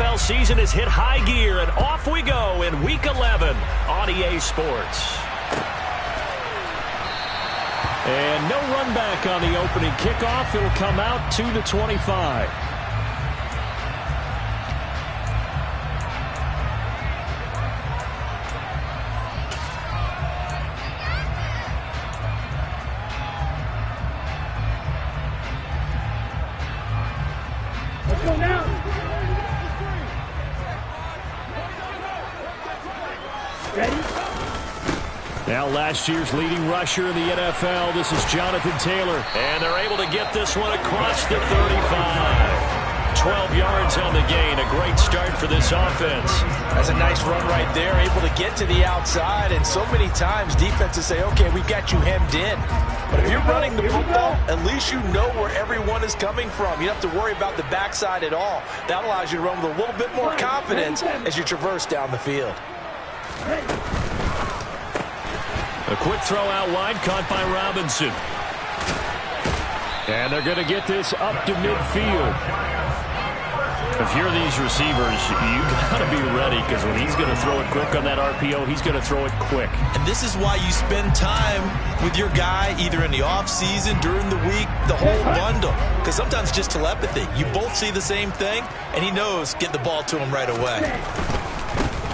NFL season has hit high gear, and off we go in Week 11 on EA Sports. And no run back on the opening kickoff. It'll come out to the 25. Let's go now. Ready? Now last year's leading rusher in the NFL, this is Jonathan Taylor. And they're able to get this one across the 35. 12 yards on the gain. A great start for this offense. That's a nice run right there. Able to get to the outside. And so many times defenses say, okay, we've got you hemmed in. But if you're running the football, at least you know where everyone is coming from. You don't have to worry about the backside at all. That allows you to run with a little bit more confidence as you traverse down the field. A quick throw out wide, caught by Robinson. And they're going to get this up to midfield. If you're these receivers, you got to be ready, because when he's going to throw it quick on that RPO, he's going to throw it quick. And this is why you spend time with your guy either in the offseason, during the week, the whole bundle. Because sometimes it's just telepathy. You both see the same thing, and he knows get the ball to him right away.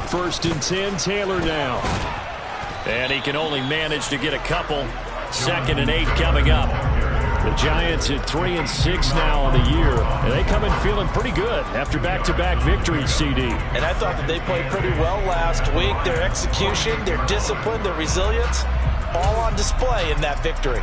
1st and 10, Taylor now. And he can only manage to get a couple. 2nd and 8 coming up. The Giants at 3-6 now on the year. And they come in feeling pretty good after back-to-back victories, CD. And I thought that they played pretty well last week. Their execution, their discipline, their resilience, all on display in that victory.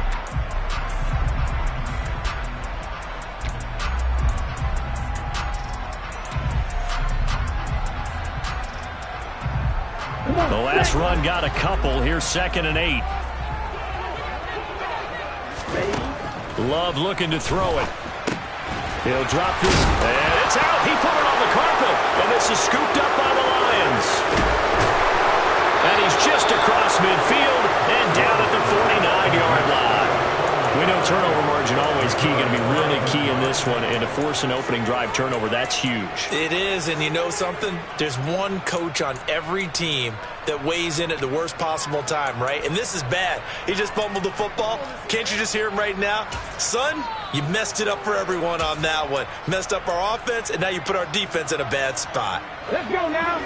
The last run got a couple. Here's 2nd and 8. Love looking to throw it. He'll drop this, and it's out. He put it on the carpet, and this is scooped up by the Lions. And he's just across midfield and down at the 49-yard line. We know turnover margin always key, going to be really key in this one, and to force an opening drive turnover, that's huge. It is, and you know something? There's one coach on every team that weighs in at the worst possible time, right? And this is bad. He just fumbled the football. Can't you just hear him right now? Son, you messed it up for everyone on that one. Messed up our offense, and now you put our defense in a bad spot. Let's go now.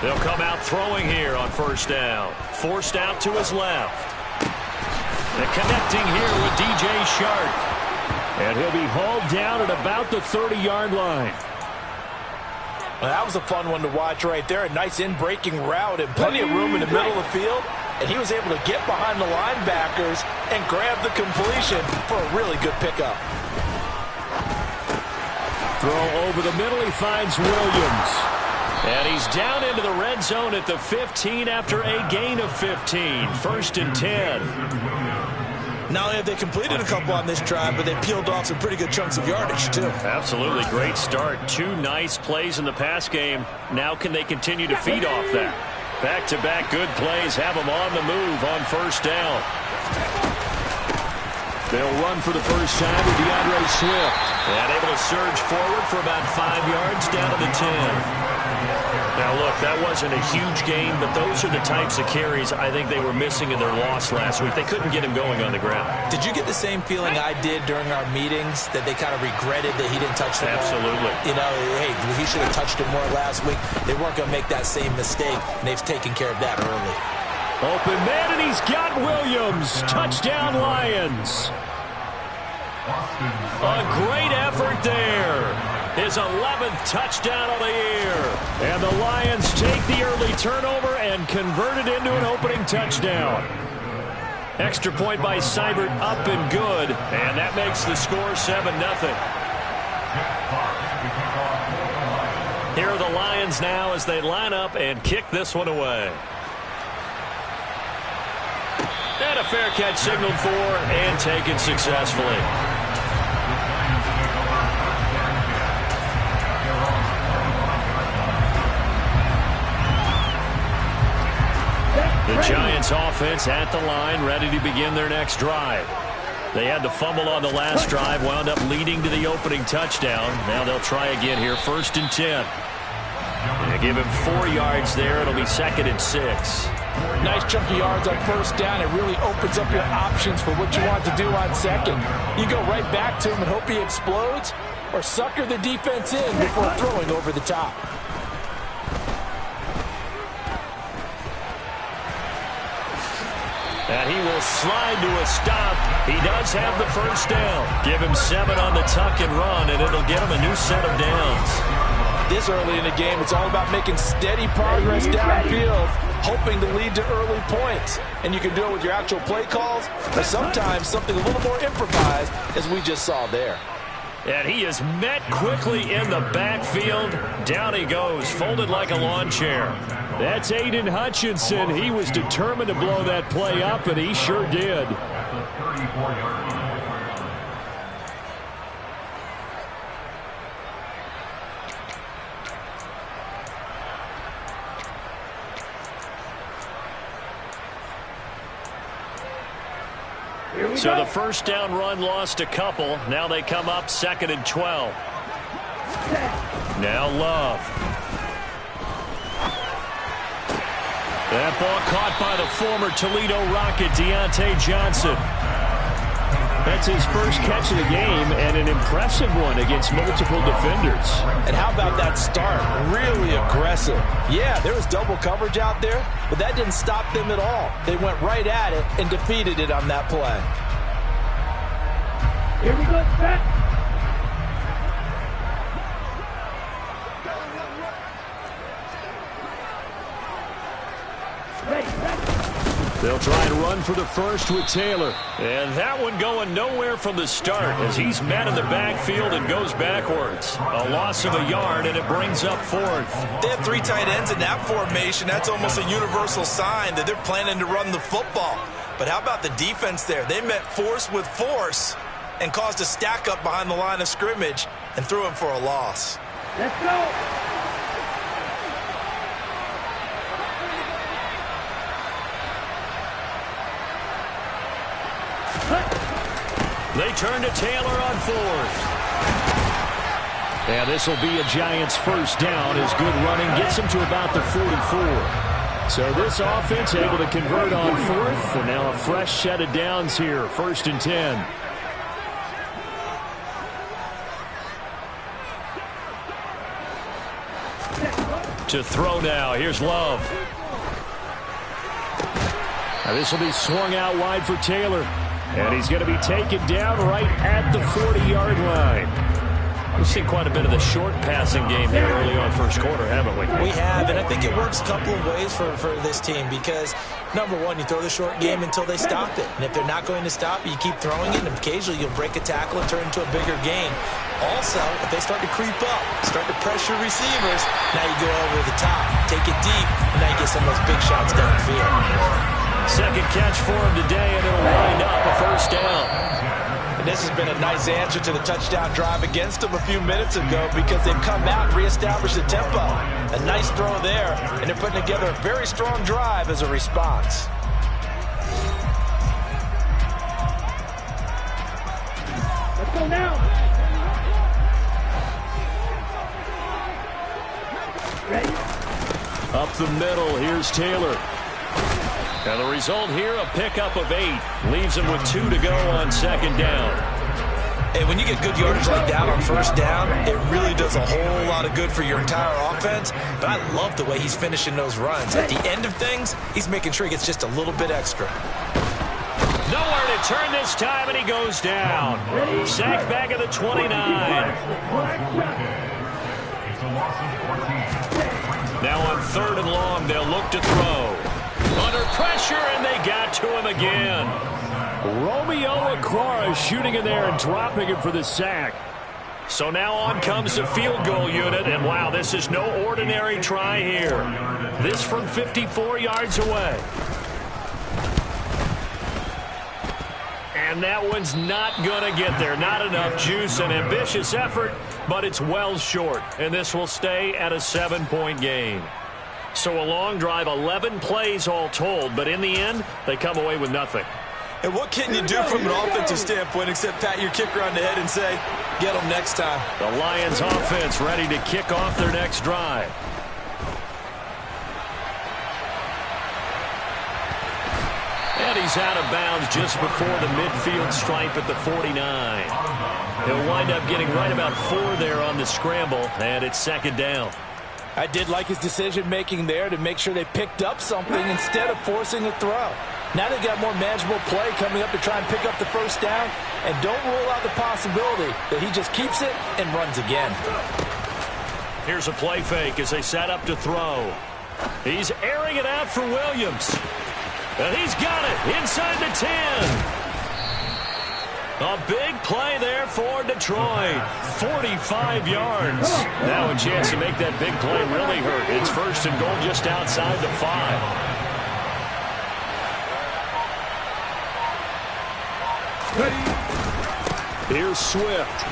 They'll come out throwing here on 1st down. Forced out to his left. They're connecting here with DJ Shark. And he'll be hauled down at about the 30-yard line. Well, that was a fun one to watch right there. A nice in-breaking route and plenty of room in the middle of the field. And he was able to get behind the linebackers and grab the completion for a really good pickup. Throw over the middle. He finds Williams. And he's down into the red zone at the 15 after a gain of 15. 1st and 10. Not only have they completed a couple on this drive, but they peeled off some pretty good chunks of yardage, too. Absolutely. Great start. 2 nice plays in the pass game. Now can they continue to feed off that? Back-to-back good plays have them on the move on 1st down. They'll run for the first time with DeAndre Swift. And able to surge forward for about 5 yards down to the 10. Now, look, that wasn't a huge gain, but those are the types of carries I think they were missing in their loss last week. They couldn't get him going on the ground. Did you get the same feeling I did during our meetings, that they kind of regretted that he didn't touch the ball? Absolutely. You know, hey, he should have touched it more last week. They weren't going to make that same mistake, and they've taken care of that early. Open man, and he's got Williams. Touchdown, Lions. A great effort there. His 11th touchdown of the year. And the Lions take the early turnover and convert it into an opening touchdown. Extra point by Seibert, up and good. And that makes the score 7-0. Here are the Lions now as they line up and kick this one away. And a fair catch signaled for and taken successfully. The Giants offense at the line, ready to begin their next drive. They had the fumble on the last drive, wound up leading to the opening touchdown. Now they'll try again here, 1st and 10. They give him 4 yards there. It'll be 2nd and 6. Nice chunk of yards on 1st down. It really opens up your options for what you want to do on 2nd. You go right back to him and hope he explodes, or sucker the defense in before throwing over the top. And he will slide to a stop. He does have the 1st down. Give him 7 on the tuck and run, and it'll get him a new set of downs. This early in the game, it's all about making steady progress downfield, hoping to lead to early points. And you can do it with your actual play calls, or sometimes something a little more improvised, as we just saw there. And he is met quickly in the backfield. Down he goes, folded like a lawn chair. That's Aiden Hutchinson. He was determined to blow that play up, and he sure did. So the 1st down run lost a couple. Now they come up 2nd and 12. Now Love. That ball caught by the former Toledo Rocket, Deontay Johnson. That's his first catch of the game, and an impressive one against multiple defenders. And how about that start? Really aggressive. Yeah, there was double coverage out there, but that didn't stop them at all. They went right at it and defeated it on that play. Here we go, set. They'll try and run for the 1st with Taylor. And that one going nowhere from the start as he's met in the backfield and goes backwards. A loss of a yard, and it brings up 4th. They have 3 tight ends in that formation. That's almost a universal sign that they're planning to run the football. But how about the defense there? They met force with force and caused a stack up behind the line of scrimmage and threw him for a loss. Let's go. They turn to Taylor on 4th. And this will be a Giants 1st down as good running gets him to about the 44. So this offense able to convert on 4th, and now a fresh set of downs here, 1st and 10. To throw now. Here's Love. Now this will be swung out wide for Taylor. And he's going to be taken down right at the 40-yard line. We've seen quite a bit of the short passing game here early on 1st quarter, haven't we? We have, and I think it works a couple of ways for this team because, number one, you throw the short game until they stop it. And if they're not going to stop it, you keep throwing it, and occasionally you'll break a tackle and turn it into a bigger game. Also, if they start to creep up, start to pressure receivers, now you go over the top, take it deep, and now you get some of those big shots downfield. Second catch for him today, and it'll wind up a 1st down. And this has been a nice answer to the touchdown drive against them a few minutes ago because they've come out and reestablished the tempo. A nice throw there, and they're putting together a very strong drive as a response. Let's go now. Ready? Up the middle, here's Taylor. And the result here, a pickup of 8. Leaves him with 2 to go on 2nd down. And when you get good yardage like that on 1st down, it really does a whole lot of good for your entire offense. But I love the way he's finishing those runs. At the end of things, he's making sure he gets just a little bit extra. Nowhere to turn this time, and he goes down. Sacked back at the 29. Now on 3rd and long, they'll look to throw. Under pressure, and they got to him again. Romeo Okwara shooting in there and dropping him for the sack. So now on comes the field goal unit, and wow, this is no ordinary try here. This from 54 yards away. And that one's not going to get there. Not enough juice. An ambitious effort, but it's well short. And this will stay at a 7-point game. So a long drive, 11 plays all told, but in the end, they come away with nothing. And what can you do from an offensive standpoint except pat your kicker on the head and say, get them next time. The Lions offense ready to kick off their next drive. And he's out of bounds just before the midfield stripe at the 49. He'll wind up getting right about 4 there on the scramble, and it's second down. I did like his decision-making there to make sure they picked up something instead of forcing a throw. Now they got more manageable play coming up to try and pick up the first down, and don't rule out the possibility that he just keeps it and runs again. Here's a play fake as they set up to throw. He's airing it out for Williams. And he's got it inside the 10. A big play there for Detroit. 45 yards. Now a chance to make that big play really hurt. It's first and goal just outside the 5. Here's Swift.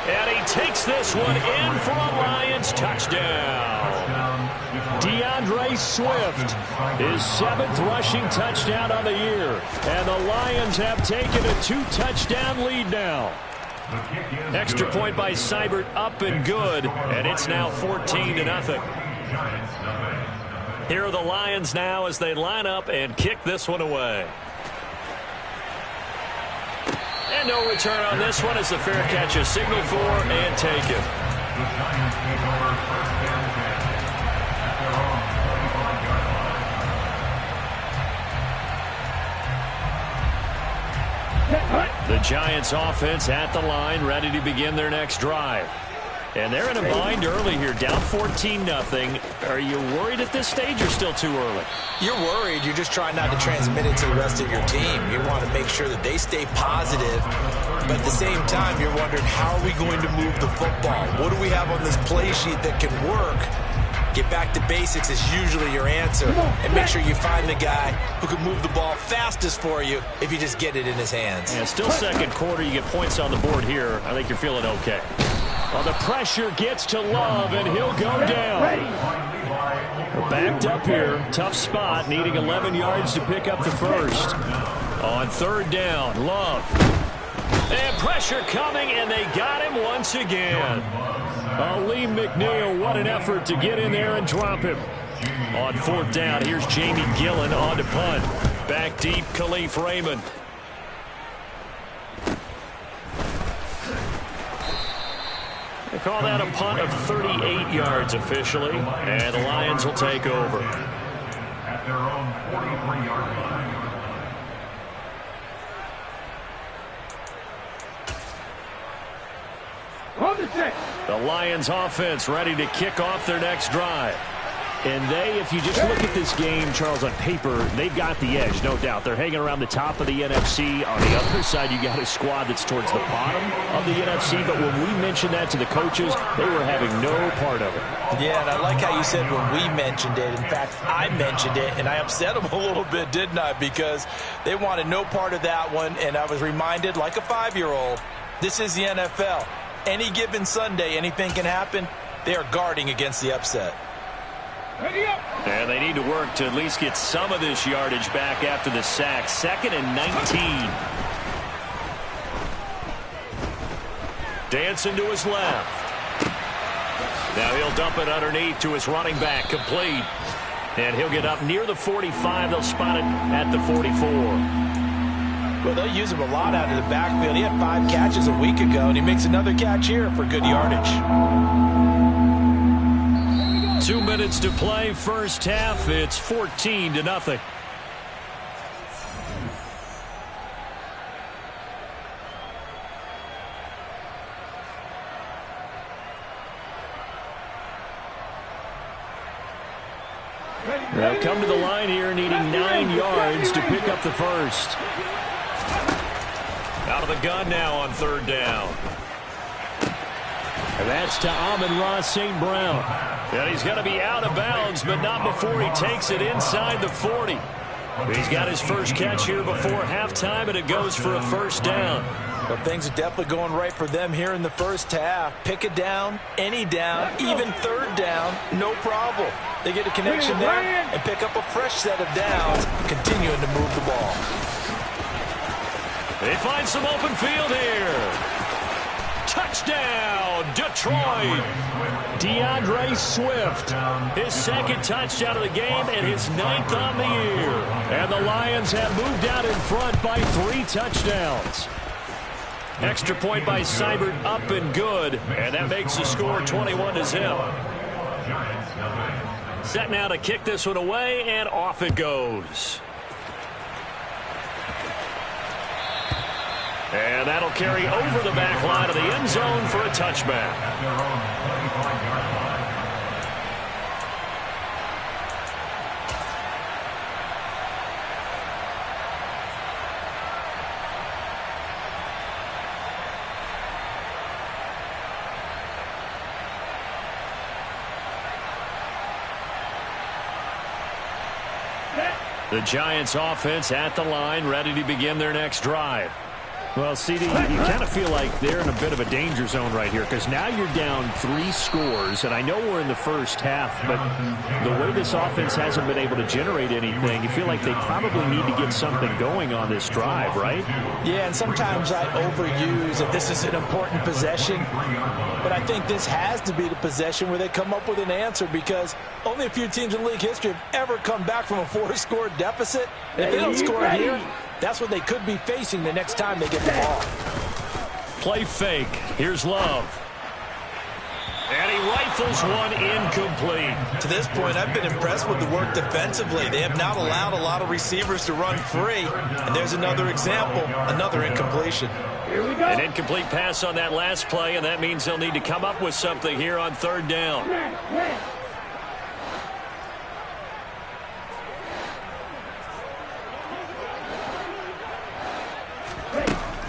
And he takes this one in for a Lions touchdown. DeAndre Swift, his 7th rushing touchdown on the year. And the Lions have taken a 2-touchdown lead now. Extra point by Seibert up and good. And it's now 14-0. Here are the Lions now as they line up and kick this one away. And no return on this one as the fair catch is signaled for and taken. The Giants offense at the line, ready to begin their next drive. And they're in a bind early here, down 14-0. Are you worried at this stage or still too early? You're worried. You're just trying not to transmit it to the rest of your team. You want to make sure that they stay positive. But at the same time, you're wondering, how are we going to move the football? What do we have on this play sheet that can work? Get back to basics is usually your answer. And make sure you find the guy who can move the ball fastest for you if you just get it in his hands. Yeah, still second quarter. You get points on the board here. I think you're feeling okay. Well, the pressure gets to Love, and he'll go down. We're backed up here. Tough spot, needing 11 yards to pick up the first. On third down, Love. And pressure coming, and they got him once again. Lee McNeil, what an effort to get in there and drop him. On fourth down, here's Jamie Gillen on to punt. Back deep, Khalif Raymond. They call that a punt of 38 yards officially, and the Lions will take over. At their own 43-yard line. The Lions offense ready to kick off their next drive. And they, if you just look at this game, Charles, on paper, they've got the edge, no doubt. They're hanging around the top of the NFC. On the other side, you got a squad that's towards the bottom of the NFC. But when we mentioned that to the coaches, they were having no part of it. Yeah, and I like how you said when we mentioned it. In fact, I mentioned it, and I upset them a little bit, didn't I? Because they wanted no part of that one, and I was reminded, like a 5-year-old, this is the NFL. Any given Sunday, anything can happen. They are guarding against the upset. And they need to work to at least get some of this yardage back after the sack. 2nd and 19. Dancing to his left. Now he'll dump it underneath to his running back, complete. And he'll get up near the 45. They'll spot it at the 44. Well, they'll use him a lot out of the backfield. He had 5 catches a week ago, and he makes another catch here for good yardage. 2 minutes to play, first half. It's 14-0. They'll come to the line here, needing 9 yards to pick up the first. Out of the gun now on third down. And that's to Amon-Ra St. Brown. And he's going to be out of bounds, but not before he takes it inside the 40. He's got his first catch here before halftime, and it goes for a first down. Well, things are definitely going right for them here in the first half. Pick a down, any down, even third down, no problem. They get a connection there and pick up a fresh set of downs, continuing to move the ball. They find some open field here. Touchdown, Detroit. DeAndre Swift, his second touchdown of the game and his 9th on the year. And the Lions have moved out in front by 3 touchdowns. Extra point by Seibert up and good, and that makes the score 21-0. Set now to kick this one away, and off it goes. And that'll carry over the back line of the end zone for a touchback. The Giants offense at the line, ready to begin their next drive. Well, CD, you kind of feel like they're in a bit of a danger zone right here because now you're down 3 scores, and I know we're in the first half, but the way this offense hasn't been able to generate anything, you feel like they probably need to get something going on this drive, right? Yeah, and sometimes I overuse that this is an important possession, but I think this has to be the possession where they come up with an answer because only a few teams in league history have ever come back from a 4-score deficit. If they don't score here, that's what they could be facing the next time they get the ball. Play fake. Here's Love. And he rifles one incomplete. To this point, I've been impressed with the work defensively. They have not allowed a lot of receivers to run free. And there's another example, another incompletion. Here we go. An incomplete pass on that last play, and that means they'll need to come up with something here on 3rd down.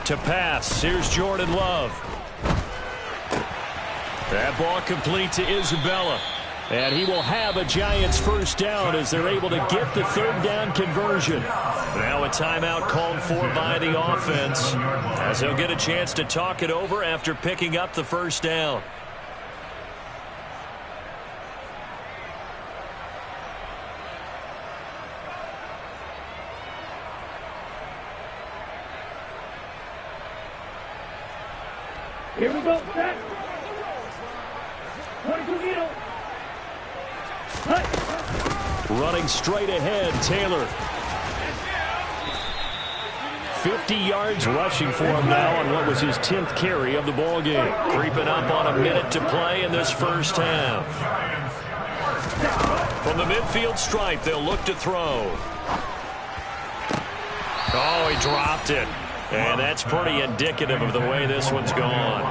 To pass, here's Jordan Love. That ball complete to Isabella. And he will have a Giants first down as they're able to get the 3rd down conversion. Now a timeout called for by the offense as they'll get a chance to talk it over after picking up the first down. Here we go, set. 22 needle. Running straight ahead, Taylor. 50 yards rushing for him now on what was his 10th carry of the ball game. Creeping up on a minute to play in this first half. From the midfield stripe, they'll look to throw. Oh, he dropped it. And that's pretty indicative of the way this one's gone.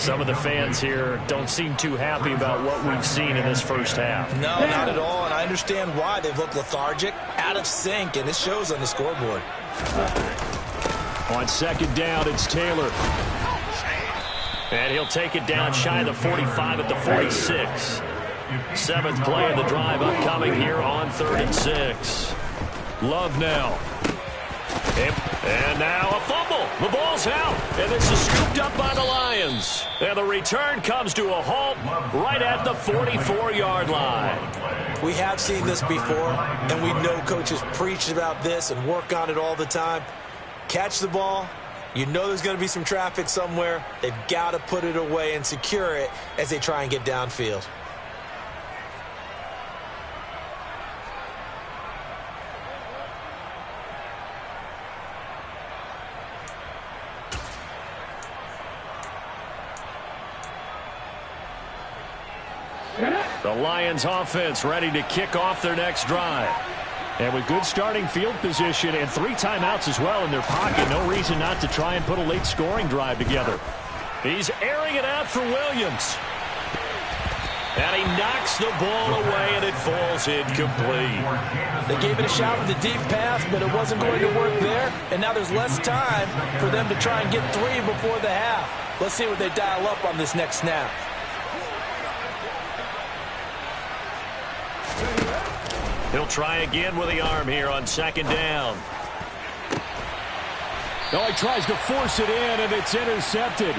Some of the fans here don't seem too happy about what we've seen in this first half. No, not at all, and I understand why. They've looked lethargic, out of sync, and it shows on the scoreboard. On 2nd down, it's Taylor. And he'll take it down shy of the 45 at the 46. 7th play of the drive upcoming here on 3rd and 6. Love now. And now a fumble. The ball's out. And this is scooped up by the Lions. And the return comes to a halt right at the 44-yard line. We have seen this before, and we know coaches preach about this and work on it all the time. Catch the ball. You know there's going to be some traffic somewhere. They've got to put it away and secure it as they try and get downfield. The Lions offense ready to kick off their next drive. And with good starting field position and 3 timeouts as well in their pocket, no reason not to try and put a late scoring drive together. He's airing it out for Williams. And he knocks the ball away, and it falls incomplete. They gave it a shot with a deep pass, but it wasn't going to work there. And now there's less time for them to try and get 3 before the half. Let's see what they dial up on this next snap. He'll try again with the arm here on 2nd down. Oh, he tries to force it in, and it's intercepted.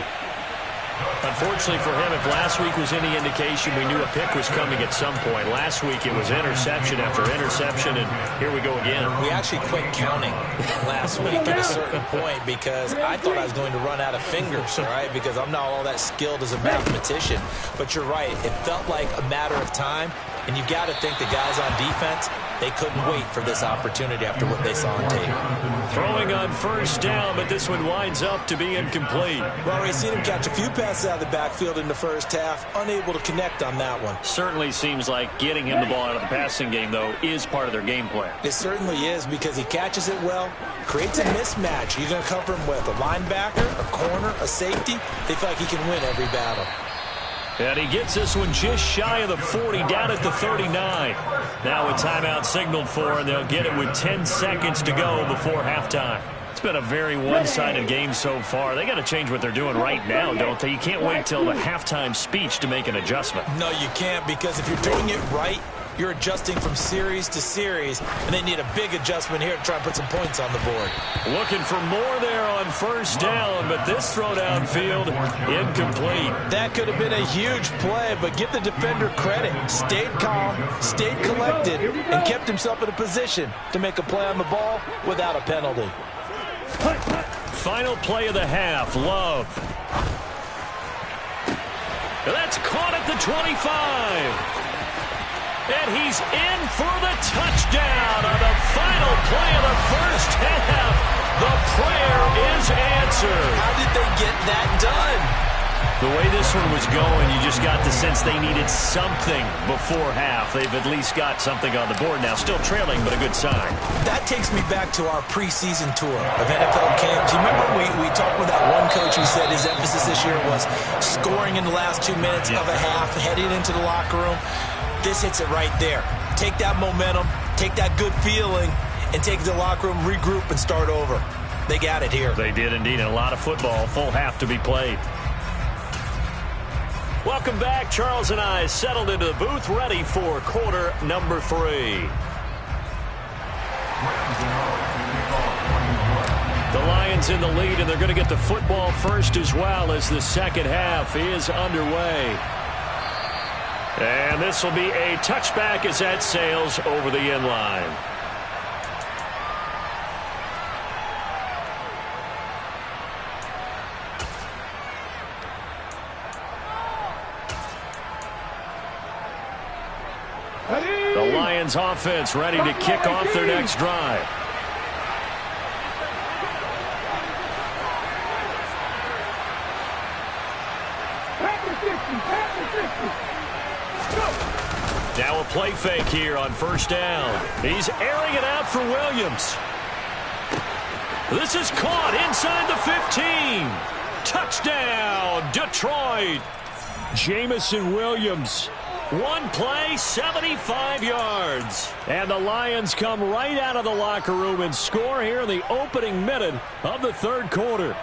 Unfortunately for him, if last week was any indication, we knew a pick was coming at some point. Last week it was interception after interception, and here we go again. We actually quit counting last week at a certain point because I thought I was going to run out of fingers, all right, because I'm not all that skilled as a mathematician. But you're right. It felt like a matter of time, and you've got to think the guys on defense, they couldn't wait for this opportunity after what they saw on tape. Throwing on first down, but this one winds up to be incomplete. Well, we've seen him catch a few passes out of the backfield in the first half, unable to connect on that one. Certainly seems like getting him the ball out of the passing game, though, is part of their game plan. It certainly is because he catches it well, creates a mismatch. You're going to cover him with a linebacker, a corner, a safety. They feel like he can win every battle. And he gets this one just shy of the 40, down at the 39. Now a timeout signaled for, and they'll get it with 10 seconds to go before halftime. It's been a very one-sided game so far. They got to change what they're doing right now, don't they? You can't wait till the halftime speech to make an adjustment. No, you can't, because if you're doing it right, you're adjusting from series to series, and they need a big adjustment here to try and put some points on the board. Looking for more there on first down, but this throw downfield, incomplete. That could have been a huge play, but give the defender credit. Stayed calm, stayed collected, and kept himself in a position to make a play on the ball without a penalty. Final play of the half, Love. That's caught at the 25. And he's in for the touchdown on the final play of the first half. The prayer is answered. How did they get that done? The way this one was going, you just got the sense they needed something before half. They've at least got something on the board now. Still trailing, but a good sign. That takes me back to our preseason tour of NFL camps. You remember we talked with that one coach who said his emphasis this year was scoring in the last 2 minutes of a half, heading into the locker room. This hits it right there. Take that momentum, take that good feeling, and take it to the locker room, regroup, and start over. They got it here. They did indeed, and a lot of football, full half to be played. Welcome back. Charles and I settled into the booth, ready for quarter number 3. The Lions in the lead, and they're going to get the football first as well as the second half is underway. And this will be a touchback as that sails over the end line. The Lions offense ready to kick off their next drive. Now a play fake here on first down. He's airing it out for Williams. This is caught inside the 15. Touchdown, Detroit. Jamison Williams. One play, 75 yards. And the Lions come right out of the locker room and score here in the opening minute of the third quarter.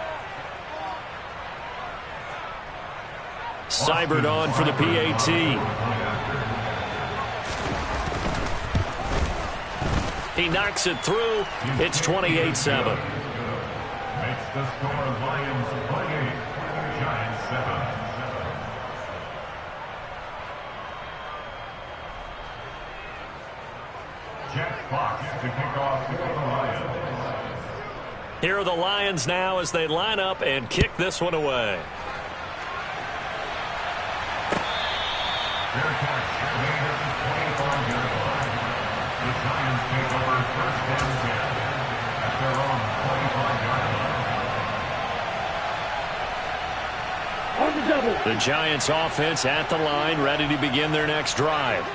Seibert on for the PAT. He knocks it through. It's 28-7. Makes the score Lions 28, Giants 7. Jack Fox to kick off for the Lions. Here are the Lions now as they line up and kick this one away. Their catch made at the 25-yard line. The Giants take over first and 10 at their own 25-yard line. On the double. The Giants offense at the line, ready to begin their next drive.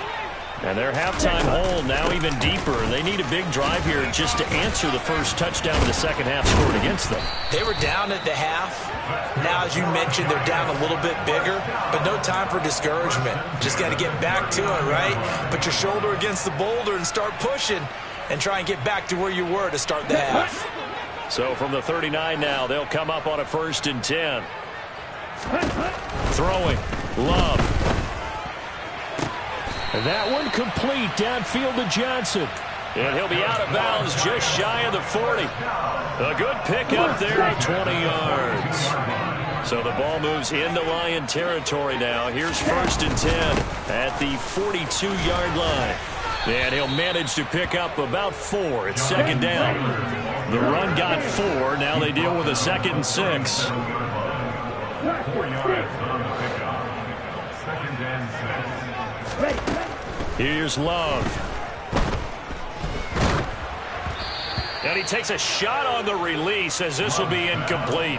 And their halftime hold now even deeper. They need a big drive here just to answer the first touchdown of the second half scored against them. They were down at the half. Now, as you mentioned, they're down a little bit bigger, but no time for discouragement. Just got to get back to it, right? Put your shoulder against the boulder and start pushing and try and get back to where you were to start the half. So from the 39 now, they'll come up on a 1st and 10. Throwing. Love. And that one complete downfield to Johnson. And he'll be out of bounds just shy of the 40. A good pickup there at 20 yards. So the ball moves into Lion territory now. Here's 1st and 10 at the 42-yard line. And he'll manage to pick up about 4. It's 2nd down. The run got 4. Now they deal with a 2nd and 6. 4 yards on the pickup. 2nd and 6. Here's Love. And he takes a shot on the release as this will be incomplete.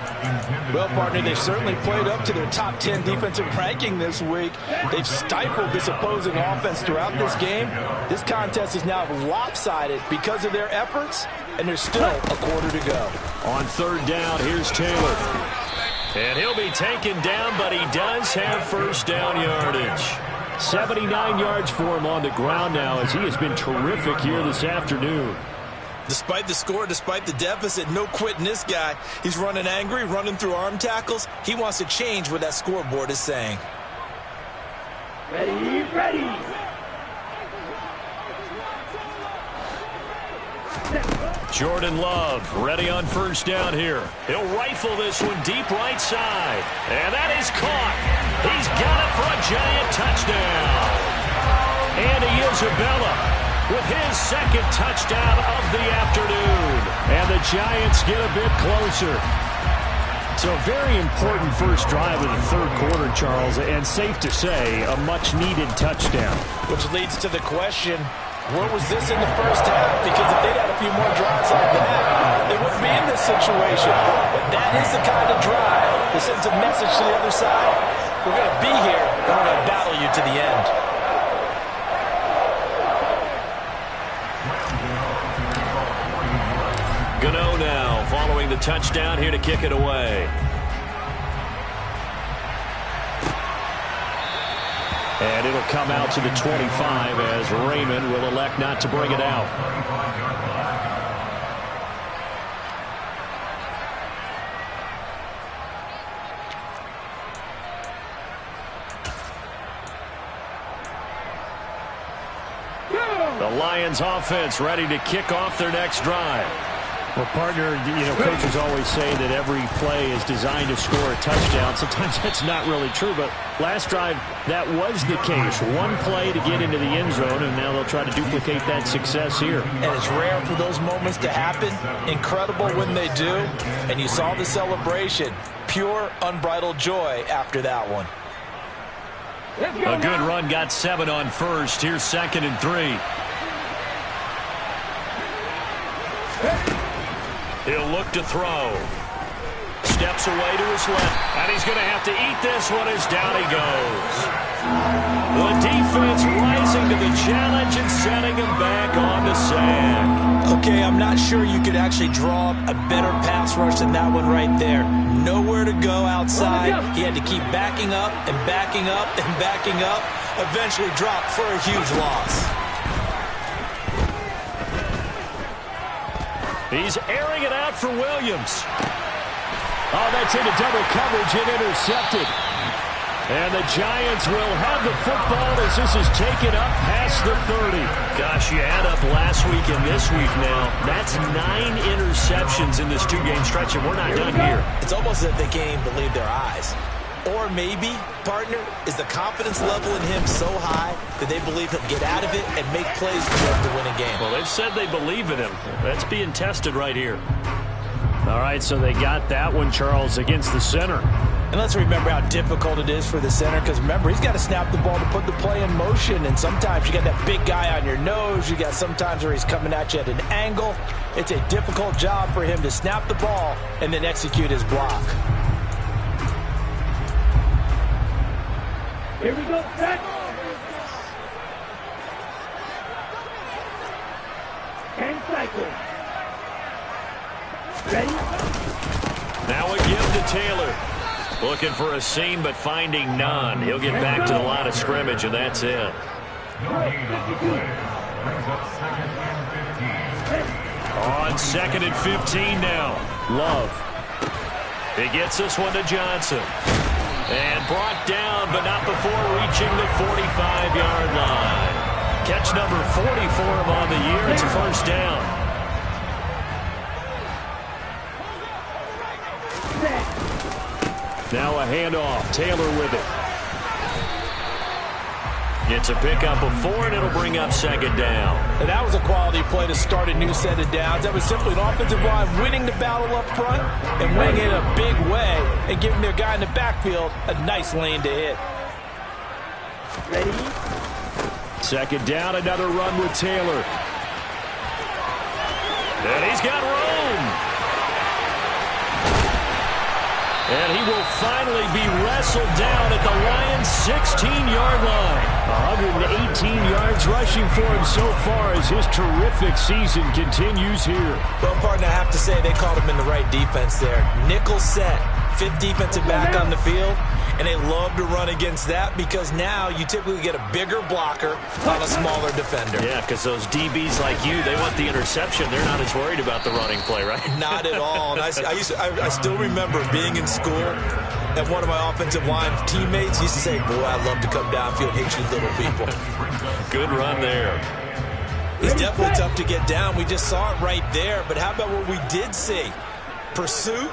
Well, partner, they've certainly played up to their top 10 defensive ranking this week. They've stifled this opposing offense throughout this game. This contest is now lopsided because of their efforts, and there's still a quarter to go. On 3rd down, here's Taylor. And he'll be taken down, but he does have 1st down yardage. 79 yards for him on the ground now as he has been terrific here this afternoon. Despite the score, despite the deficit, no quitting this guy. He's running angry, running through arm tackles. He wants to change what that scoreboard is saying. Ready, ready. Jordan Love ready on 1st down here. He'll rifle this one deep right side. And that is caught. He's got it for a giant touchdown. Andy Isabella with his 2nd touchdown of the afternoon. And the Giants get a bit closer. So a very important first drive of the 3rd quarter, Charles, and safe to say, a much-needed touchdown. Which leads to the question, where was this in the first half? Because if they'd had a few more drives like that, they wouldn't be in this situation. But that is the kind of drive that sends a message to the other side. We're going to be here, and we're going to battle you to the end. Gano now following the touchdown here to kick it away. And it'll come out to the 25 as Raymond will elect not to bring it out. The Lions offense ready to kick off their next drive. Well, partner, coaches always say that every play is designed to score a touchdown. Sometimes that's not really true, but last drive, that was the case. One play to get into the end zone, and now they'll try to duplicate that success here. And it's rare for those moments to happen. Incredible when they do. And you saw the celebration. Pure, unbridled joy after that one. A good run got 7 on 1st. Here's 2nd and 3. He'll look to throw. Steps away to his left. And he's going to have to eat this one as down he goes. The defense rising to the challenge and setting him back on the sack. Okay, I'm not sure you could actually draw up a better pass rush than that one right there. Nowhere to go outside. He had to keep backing up and backing up and backing up. Eventually dropped for a huge loss. He's airing it out for Williams. Oh, that's into double coverage and intercepted. And the Giants will have the football as this is taken up past the 30. Gosh, you add up last week and this week now. That's 9 interceptions in this 2-game stretch, and we're not done here. It's almost as if they can't even believe their eyes. Or maybe, partner, is the confidence level in him so high that they believe he'll get out of it and make plays for them to win a game. Well, they've said they believe in him. That's being tested right here. All right, so they got that one, Charles, against the center. And let's remember how difficult it is for the center, because remember, he's got to snap the ball to put the play in motion, and sometimes you got that big guy on your nose. You got sometimes where he's coming at you at an angle. It's a difficult job for him to snap the ball and then execute his block. Here we go, set. And cycle. Ready? Now a give to Taylor. Looking for a seam, but finding none. He'll get back to the line of scrimmage, and that's it. On 2nd and 15 now. Love. He gets this one to Johnson. And brought down, but not before reaching the 45-yard line. Catch number 40 for him on the year. It's a first down. Now a handoff. Taylor with it. It's a pickup of 4, and it'll bring up second down. And that was a quality play to start a new set of downs. That was simply an offensive line winning the battle up front and winning it in a big way and giving their guy in the backfield a nice lane to hit. Ready? Second down, another run with Taylor. And he's got room. And he will finally be wrestled down at the Lions' 16-yard line. 118 yards rushing for him so far as his terrific season continues here. Well, partner, I have to say they called him in the right defense there. Nickel set, 5th defensive back on the field, and they love to run against that because now you typically get a bigger blocker on a smaller defender. Yeah, because those DBs like you, they want the interception. They're not as worried about the running play, right? Not at all. And I still remember being in school, and one of my offensive line teammates used to say, boy, I'd love to come downfield and hit you little people. Good run there. He's definitely tough to get down. We just saw it right there. But how about what we did see? Pursuit,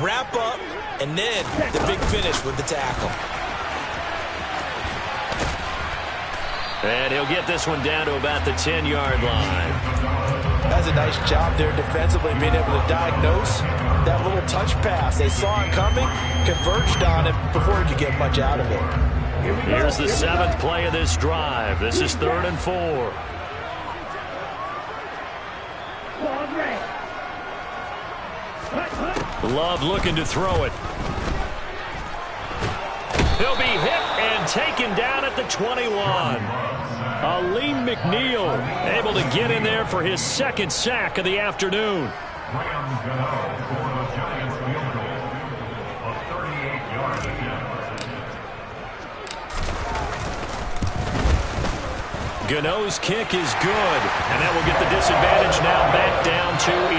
wrap up, and then the big finish with the tackle. And he'll get this one down to about the 10-yard line. That's a nice job there defensively, being able to diagnose that little touch pass. They saw it coming, converged on it before he could get much out of it. Here's the 7th play of this drive. This is 3rd and 4. Love looking to throw it. He'll be hit and taken down at the 21. Aleem McNeil Able to get in there for his 2nd sack of the afternoon. Gano's kick is good, and that will get the disadvantage now back down to 11.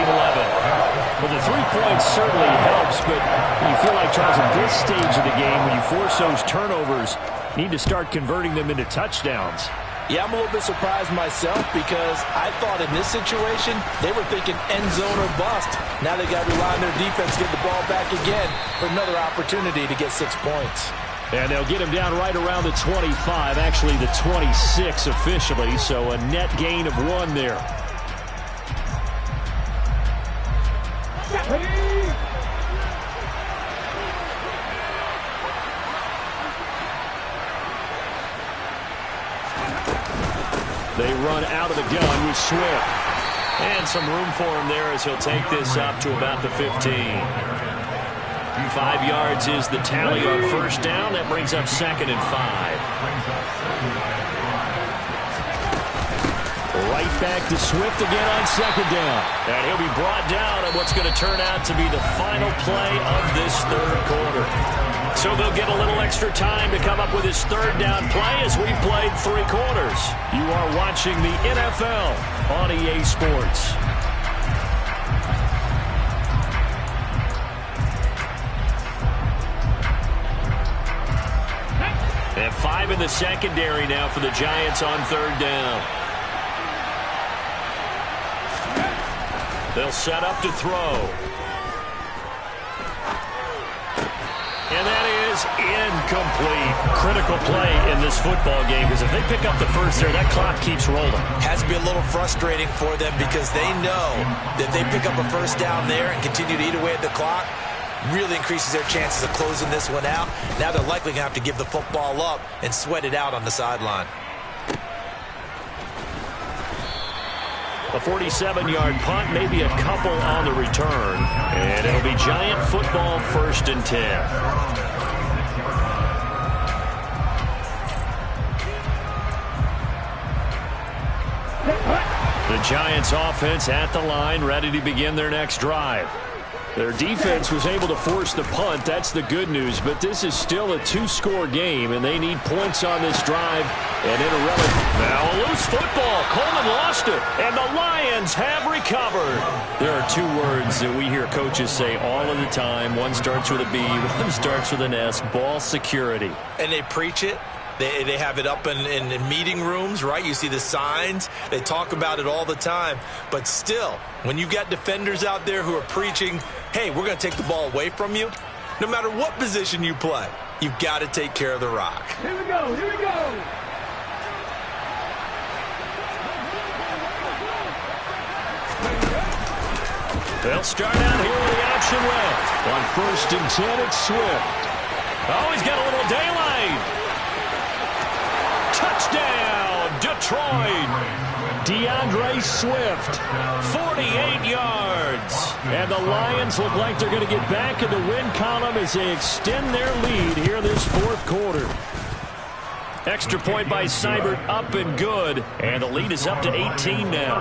Well, the 3 points certainly helps, but you feel like, Charles, at this stage of the game, when you force those turnovers, you need to start converting them into touchdowns. Yeah, I'm a little bit surprised myself because I thought in this situation they were thinking end zone or bust. Now they got to rely on their defense to get the ball back again for another opportunity to get 6 points. And they'll get him down right around the 25, actually the 26 officially, so a net gain of 1 there. They run out of the gun with Swift. And some room for him there as he'll take this up to about the 15. 5 yards is the tally on 1st down. That brings up 2nd and 5. Right back to Swift again on 2nd down. And he'll be brought down on what's going to turn out to be the final play of this 3rd quarter. So they'll get a little extra time to come up with his 3rd down play as we've played 3 quarters. You are watching the NFL on EA Sports. And 5 in the secondary now for the Giants on 3rd down. They'll set up to throw. And that is incomplete. Critical play in this football game because if they pick up the first there, that clock keeps rolling. Has to be a little frustrating for them because they know that they pick up a 1st down there and continue to eat away at the clock, really increases their chances of closing this one out. Now they're likely going to have to give the football up and sweat it out on the sideline. A 47-yard punt, maybe a couple on the return. And it'll be Giant football 1st and 10. The Giants offense at the line, ready to begin their next drive. Their defense was able to force the punt. That's the good news. But this is still a 2-score game, and they need points on this drive. And in a now a loose football. Coleman lost it, and the Lions have recovered. There are 2 words that we hear coaches say all of the time. One starts with a B, one starts with an S. Ball security. And they preach it. They have it up in meeting rooms, right? You see the signs. They talk about it all the time. But still, when you got defenders out there who are preaching, hey, we're going to take the ball away from you, No matter what position you play, you've got to take care of the rock. Here we go, here we go. They'll start out here with the option left. On 1st and 10, it's Swift. Oh, he's got a little daylight. Touchdown, Detroit. DeAndre Swift, 48 yards. And the Lions look like they're going to get back in the win column as they extend their lead here this 4th quarter. Extra point by Seibert, up and good. And the lead is up to 18 now.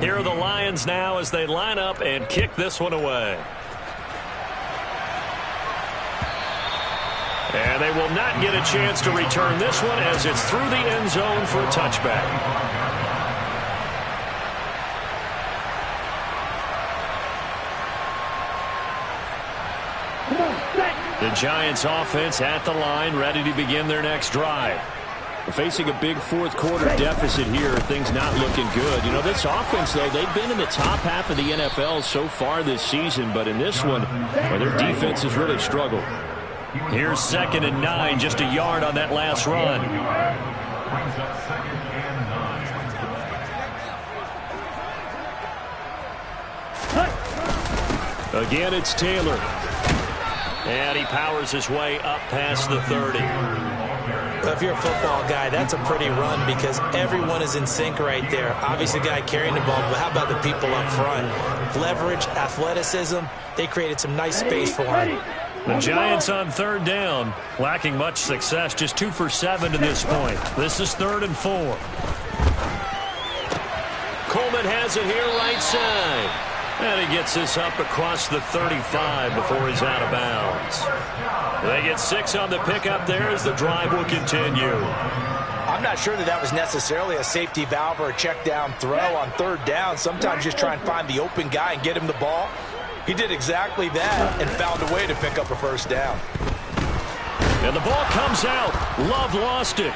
Here are the Lions now as they line up and kick this one away. And they will not get a chance to return this one as it's through the end zone for a touchback. The Giants offense at the line, ready to begin their next drive. Facing a big 4th quarter deficit here, things not looking good. You know, this offense, though, they've been in the top half of the NFL so far this season, but in this one, well, their defense has really struggled. Here's 2nd and 9, just a yard on that last run. Again, it's Taylor. And he powers his way up past the 30. Well, if you're a football guy, that's a pretty run because everyone is in sync right there. Obviously, the guy carrying the ball, but how about the people up front? Leverage, athleticism, they created some nice space for him. The Giants on 3rd down, lacking much success, just 2 for 7 to this point. This is 3rd and 4. Coleman has it here right side. And he gets this up across the 35 before he's out of bounds. They get 6 on the pickup there as the drive will continue. I'm not sure that was necessarily a safety valve or a check down throw on 3rd down. Sometimes just try and find the open guy and get him the ball. He did exactly that and found a way to pick up a 1st down. And the ball comes out. Love lost it.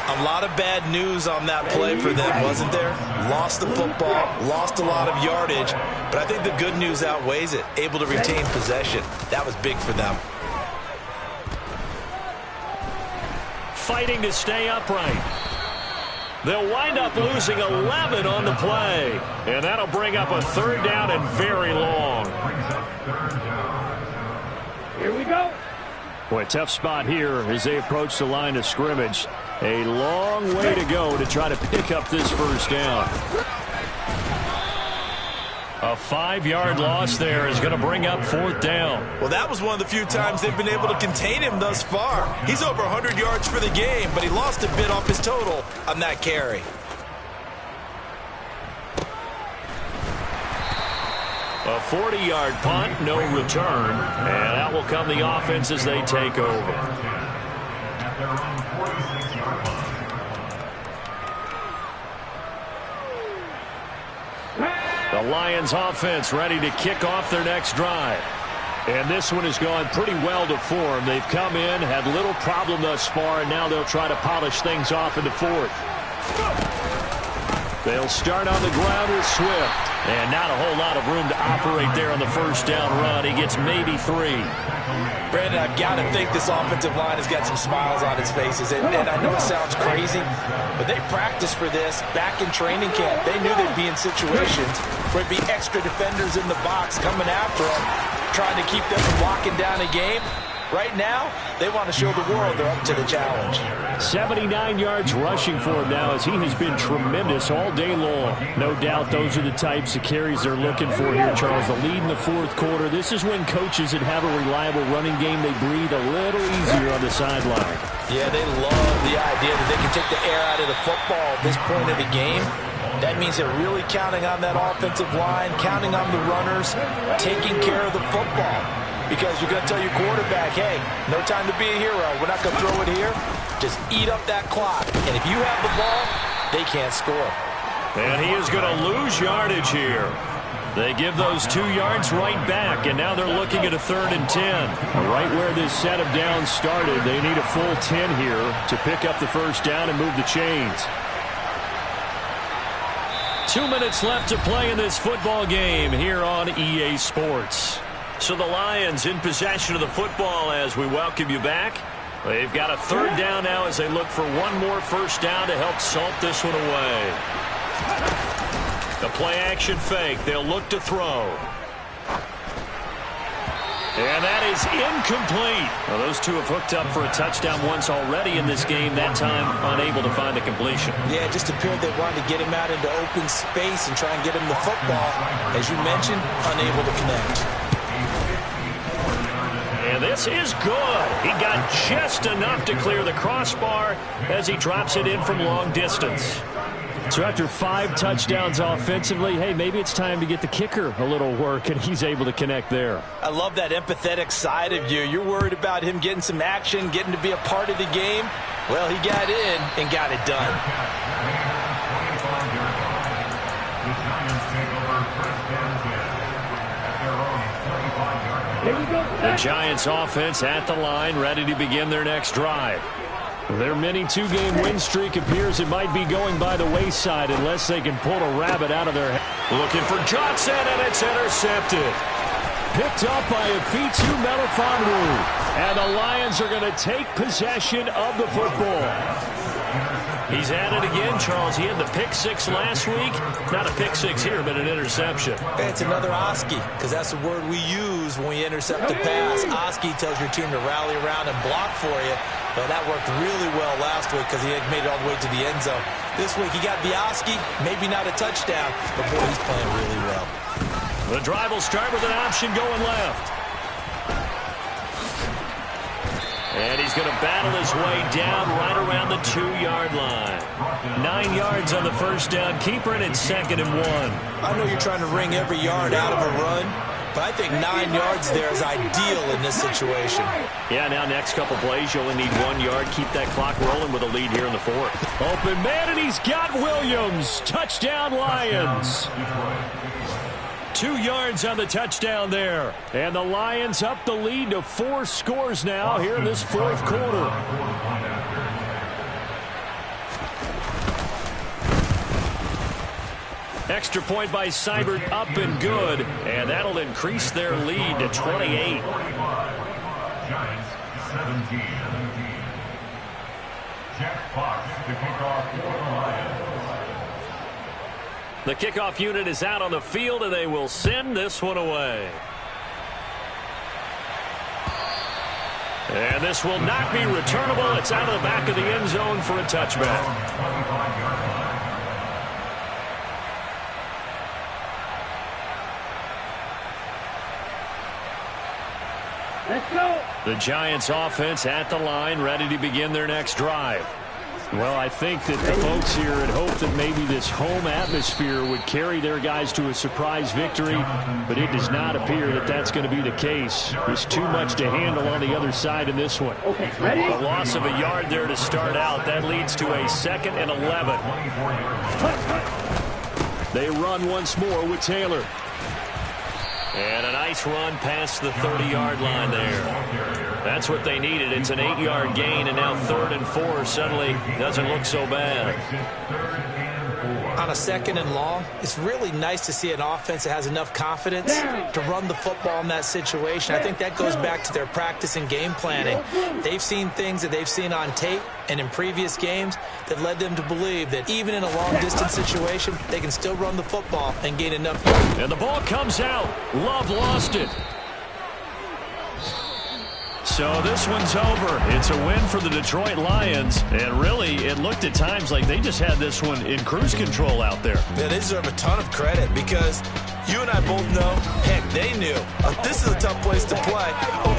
A lot of bad news on that play for them, wasn't there? Lost the football, lost a lot of yardage, but I think the good news outweighs it. Able to retain possession. That was big for them. Fighting to stay upright. They'll wind up losing 11 on the play. And that'll bring up a 3rd down and very long. Here we go. Boy, tough spot here as they approach the line of scrimmage. A long way to go to try to pick up this 1st down. A 5-yard loss there is going to bring up 4th down. Well, that was one of the few times they've been able to contain him thus far. He's over 100 yards for the game, but he lost a bit off his total on that carry. A 40-yard punt, no return. And out will come the offense as they take over. The Lions offense ready to kick off their next drive. And this one has gone pretty well to form. They've come in, had little problem thus far, and now they'll try to polish things off in the 4th. They'll start on the ground with Swift. And not a whole lot of room to operate there on the 1st down run. He gets maybe 3. Brandon, I've got to think this offensive line has got some smiles on its faces. And I know it sounds crazy, but they practiced for this back in training camp. They knew they'd be in situations where it'd be extra defenders in the box coming after them, trying to keep them from locking down a game. Right now, they want to show the world they're up to the challenge. 79 yards rushing for him now as he has been tremendous all day long. No doubt those are the types of carries they're looking for here, Charles. The lead in the 4th quarter. This is when coaches that have a reliable running game, they breathe a little easier on the sideline. Yeah, they love the idea that they can take the air out of the football at this point of the game. That means they're really counting on that offensive line, counting on the runners, taking care of the football. Because you're going to tell your quarterback, hey, no time to be a hero. We're not going to throw it here. Just eat up that clock. And if you have the ball, they can't score. And he is going to lose yardage here. They give those 2 yards right back, and now they're looking at a 3rd and 10. Right where this set of downs started, they need a full 10 here to pick up the 1st down and move the chains. 2 minutes left to play in this football game here on EA Sports. So the Lions in possession of the football as we welcome you back. They've got a third down now as they look for one more first down to help salt this one away. The play action fake. They'll look to throw. And that is incomplete. Well, those two have hooked up for a touchdown once already in this game, that time unable to find the completion. Yeah, it just appeared they wanted to get him out into open space and try and get him the football. As you mentioned, unable to connect. And this is good. He got just enough to clear the crossbar as he drops it in from long distance. So after 5 touchdowns offensively, hey, maybe it's time to get the kicker a little work, and he's able to connect there. I love that empathetic side of you. You're worried about him getting some action, getting to be a part of the game. Well, he got in and got it done. The Giants offense at the line, ready to begin their next drive. Their mini 2-game win streak appears it might be going by the wayside unless they can pull a rabbit out of their head. Looking for Johnson, and it's intercepted. Picked up by Afitu Melifonwu. And the Lions are going to take possession of the football. He's at it again, Charles. He had the pick 6 last week. Not a pick 6 here, but an interception. It's another Oski, because that's the word we use when we intercept a pass. Oski tells your team to rally around and block for you. But that worked really well last week because he had made it all the way to the end zone. This week he got Oski, maybe not a touchdown, but boy, he's playing really well. The drive will start with an option going left. And he's going to battle his way down right around the 2-yard line. 9 yards on the first down. Keeper, and it's 2nd and 1. I know you're trying to wring every yard out of a run, but I think 9 yards there is ideal in this situation. Yeah, now next couple plays, you only need 1 yard. Keep that clock rolling with a lead here in the 4th. Open man, and he's got Williams. Touchdown, Lions. 2 yards on the touchdown there. And the Lions up the lead to 4 scores now here in this 4th quarter. Extra point by Seibert, up and good. And that'll increase their lead to 28. Giants 17. Jack Fox to kick off for the Lions. The kickoff unit is out on the field, and they will send this one away. And this will not be returnable. It's out of the back of the end zone for a touchback. Let's go. The Giants offense at the line, ready to begin their next drive. Well, I think that the folks here had hoped that maybe this home atmosphere would carry their guys to a surprise victory, but it does not appear that that's going to be the case. There's too much to handle on the other side in this one. Okay, ready? A loss of a yard there to start out. That leads to a 2nd and 11. They run once more with Taylor. And a nice run past the 30-yard line there. That's what they needed. It's an 8-yard gain, and now 3rd and 4 suddenly doesn't look so bad. On a 2nd and long, it's really nice to see an offense that has enough confidence to run the football in that situation. I think that goes back to their practice and game planning. They've seen things that they've seen on tape and in previous games that led them to believe that even in a long-distance situation, they can still run the football and gain enough yards. And the ball comes out. Love lost it. So this one's over. It's a win for the Detroit Lions. And really, it looked at times like they just had this one in cruise control out there. Yeah, they deserve a ton of credit because you and I both know, heck, they knew. This is a tough place to play. Over